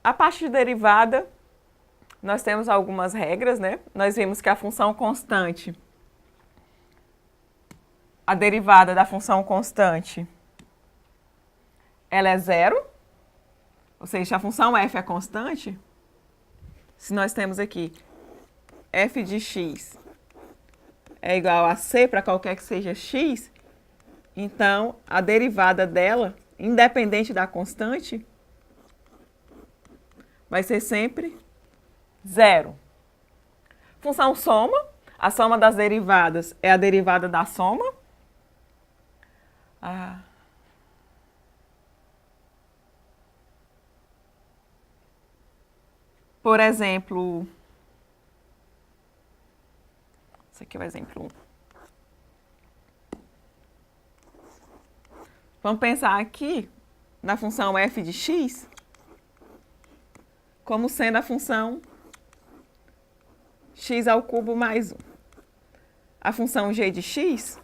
A parte de derivada, nós temos algumas regras, né? Nós vimos que a função constante, a derivada da função constante, ela é zero, ou seja, a função f é constante. Se nós temos aqui f de x é igual a c para qualquer que seja x, então a derivada dela, independente da constante, vai ser sempre zero. Função soma, a soma das derivadas é a derivada da soma. Por exemplo, esse aqui é o exemplo 1. Vamos pensar aqui na função f de x como sendo a função x ao cubo mais 1. A função g de x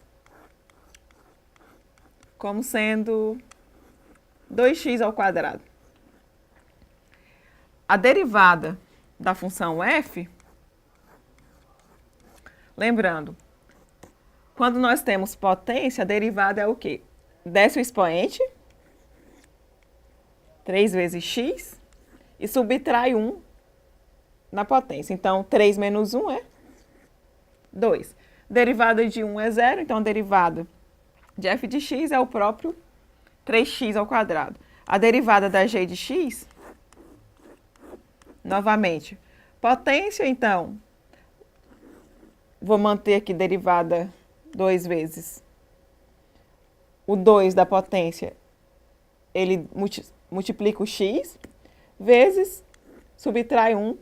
como sendo 2x ao quadrado. A derivada da função f, lembrando, quando nós temos potência, a derivada é o quê? Desce o expoente, 3 vezes x, e subtrai 1 na potência. Então, 3 menos 1 é 2. Derivada de 1 é 0, então a derivada de f de x é o próprio 3x ao quadrado. A derivada da g de x, novamente, potência, então, vou manter aqui derivada 2 vezes. O 2 da potência, ele multiplica o x, vezes, subtrai 1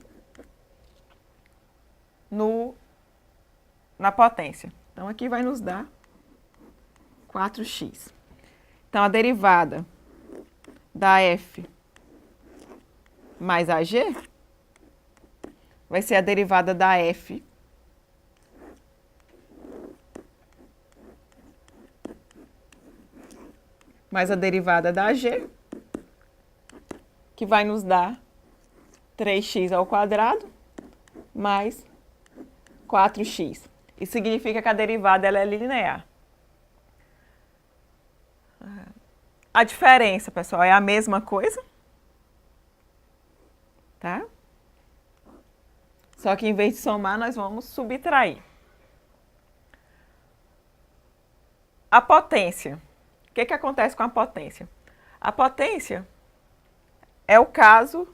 na potência. Então, aqui vai nos dar 4x. Então, a derivada da f mais a g vai ser a derivada da f mais a derivada da g, que vai nos dar 3x ao quadrado mais 4x. Isso significa que a derivada ela é linear. A diferença, pessoal, é a mesma coisa, tá? Só que em vez de somar, nós vamos subtrair. A potência. O que acontece com a potência? A potência é o caso,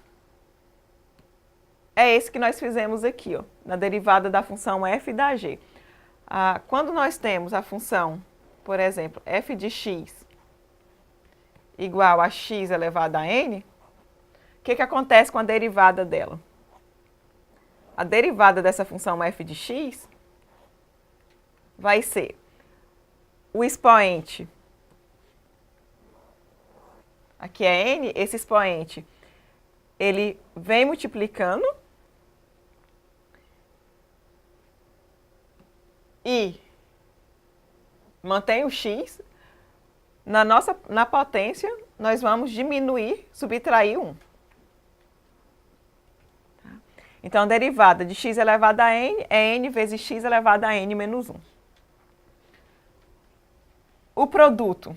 é esse que nós fizemos aqui, ó, na derivada da função f e da g. Quando nós temos a função, por exemplo, f de x igual a x elevado a n, o que acontece com a derivada dela? A derivada dessa função f de x vai ser o expoente, aqui é n, esse expoente, ele vem multiplicando e mantém o x. Na potência, nós vamos diminuir, subtrair 1. Então, a derivada de x elevado a n é n vezes x elevado a n menos 1. O produto.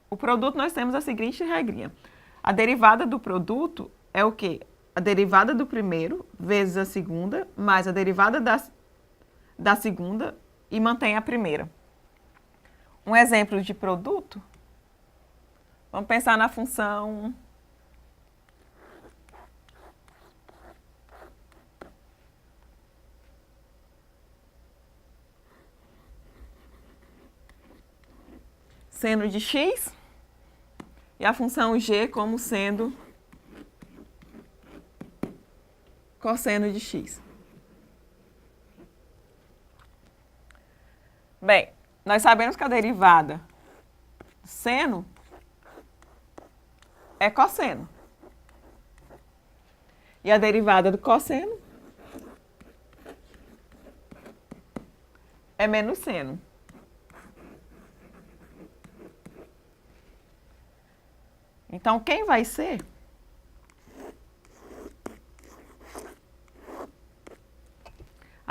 O produto nós temos a seguinte regrinha. A derivada do produto é o quê? A derivada do primeiro vezes a segunda, mais a derivada da segunda e mantém a primeira. Um exemplo de produto, vamos pensar na função seno de x e a função g como sendo cosseno de x. Bem, nós sabemos que a derivada do seno é cosseno. E a derivada do cosseno é menos seno. Então, quem vai ser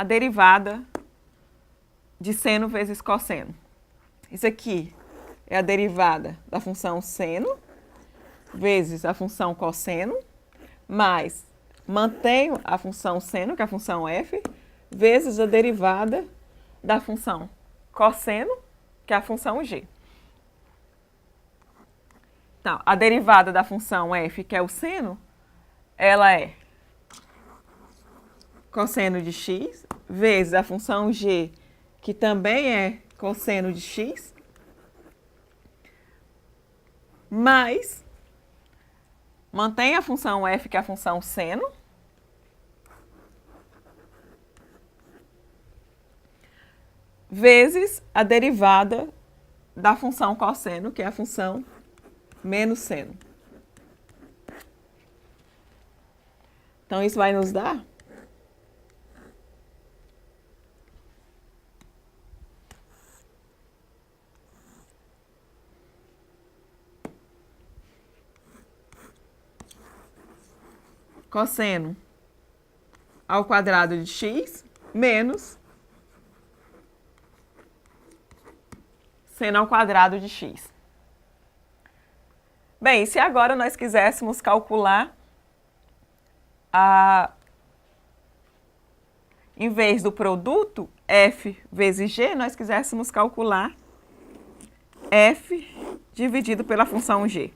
a derivada de seno vezes cosseno. Isso aqui é a derivada da função seno vezes a função cosseno, mais mantenho a função seno, que é a função f, vezes a derivada da função cosseno, que é a função g. Então, a derivada da função f, que é o seno, ela é cosseno de x, vezes a função g, que também é cosseno de x, mais mantém a função f, que é a função seno, vezes a derivada da função cosseno, que é a função menos seno. Então, isso vai nos dar cosseno ao quadrado de x menos seno ao quadrado de x. Bem, se agora nós quiséssemos calcular em vez do produto f vezes g, nós quiséssemos calcular f dividido pela função g,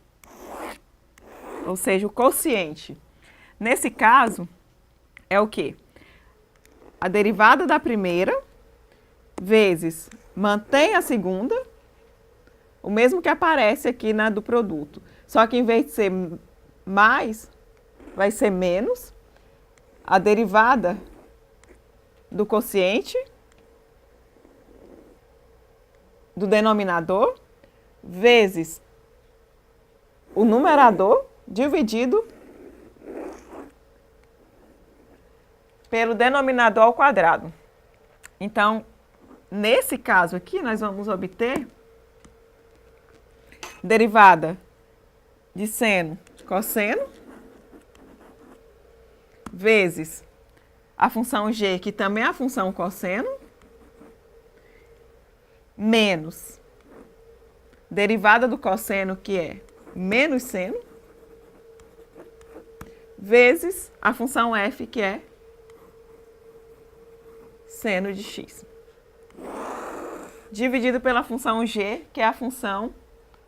ou seja, o quociente. Nesse caso, é o quê? A derivada da primeira vezes mantém a segunda, o mesmo que aparece aqui na do produto. Só que em vez de ser mais, vai ser menos a derivada do quociente do denominador vezes o numerador dividido pelo denominador ao quadrado. Então, nesse caso aqui, nós vamos obter derivada de seno de cosseno vezes a função g, que também é a função cosseno, menos derivada do cosseno, que é menos seno, vezes a função f, que é seno de x, dividido pela função g, que é a função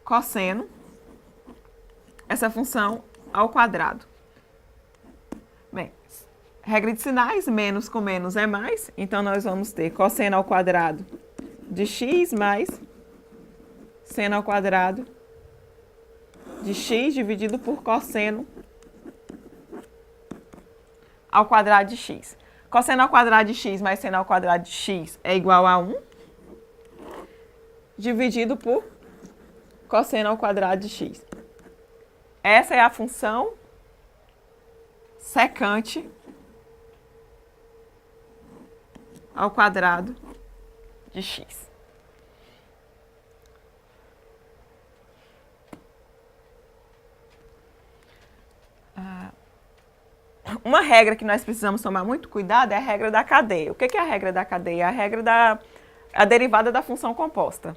cosseno, essa função ao quadrado. Bem, regra de sinais, menos com menos é mais, então nós vamos ter cosseno ao quadrado de x mais seno ao quadrado de x dividido por cosseno ao quadrado de x. Cosseno ao quadrado de x mais seno ao quadrado de x é igual a 1, dividido por cosseno ao quadrado de x. Essa é a função secante ao quadrado de x. Uma regra que nós precisamos tomar muito cuidado é a regra da cadeia. O que é a regra da cadeia? É a regra a derivada da função composta.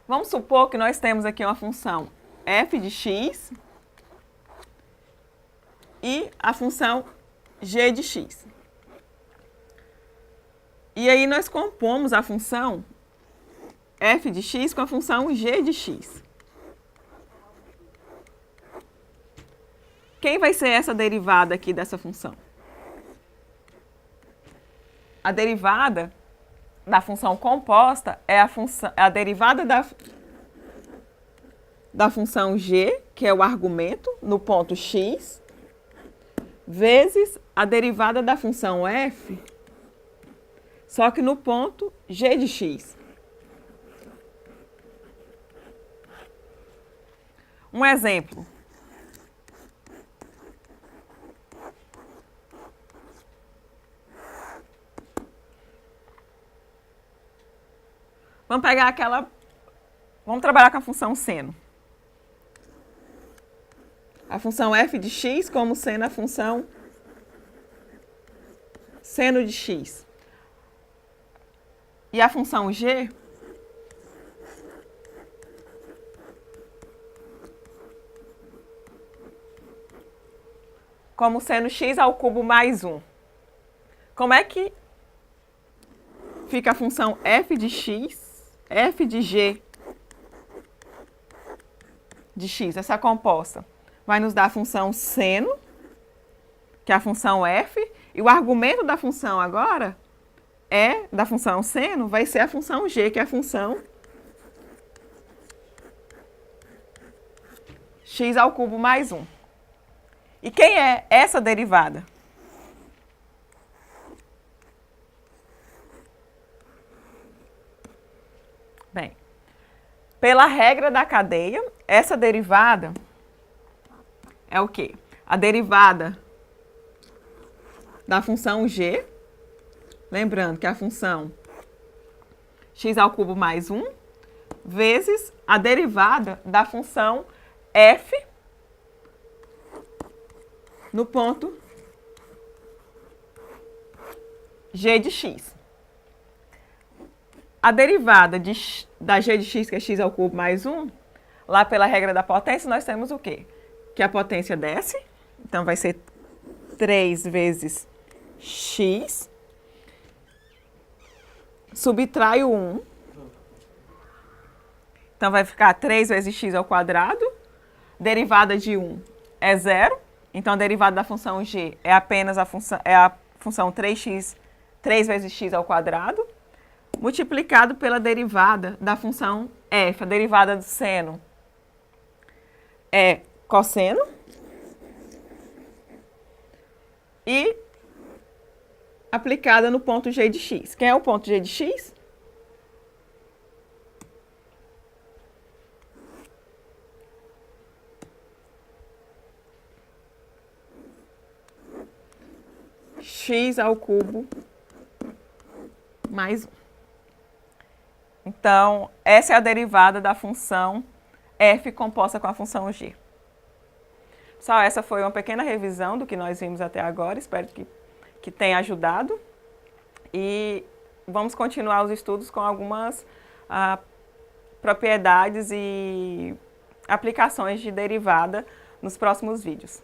Vamos supor que nós temos aqui uma função f de x e a função g de x. E aí nós compomos a função f de x com a função g de x. Quem vai ser essa derivada aqui dessa função? A derivada da função composta é a derivada da função g, que é o argumento, no ponto x, vezes a derivada da função f, só que no ponto g de x. Um exemplo. Vamos trabalhar com a função seno. a função f de x como sendo a função seno de x. E a função g como seno x ao cubo mais 1. Como é que fica a função f de x, f de g de x, essa composta? Vai nos dar a função seno, que é a função f, e o argumento da função agora da função seno vai ser a função g, que é a função x ao cubo mais 1. E quem é essa derivada? Bem, pela regra da cadeia, essa derivada é o quê? A derivada da função g, lembrando que a função x ao cubo mais 1, vezes a derivada da função f no ponto g de x. A derivada da g de x, que é x ao cubo mais 1, lá pela regra da potência, nós temos o quê? Que a potência desce, então vai ser 3 vezes x, subtrai o 1, então vai ficar 3 vezes x ao quadrado, derivada de 1 é 0, então a derivada da função g é apenas a função 3x, 3 vezes x ao quadrado, multiplicado pela derivada da função f. A derivada do seno é cosseno. E aplicada no ponto g de x. Quem é o ponto g de x? X ao cubo mais 1. Então, essa é a derivada da função f composta com a função g. Pessoal, essa foi uma pequena revisão do que nós vimos até agora. Espero que tenha ajudado. E vamos continuar os estudos com algumas propriedades e aplicações de derivada nos próximos vídeos.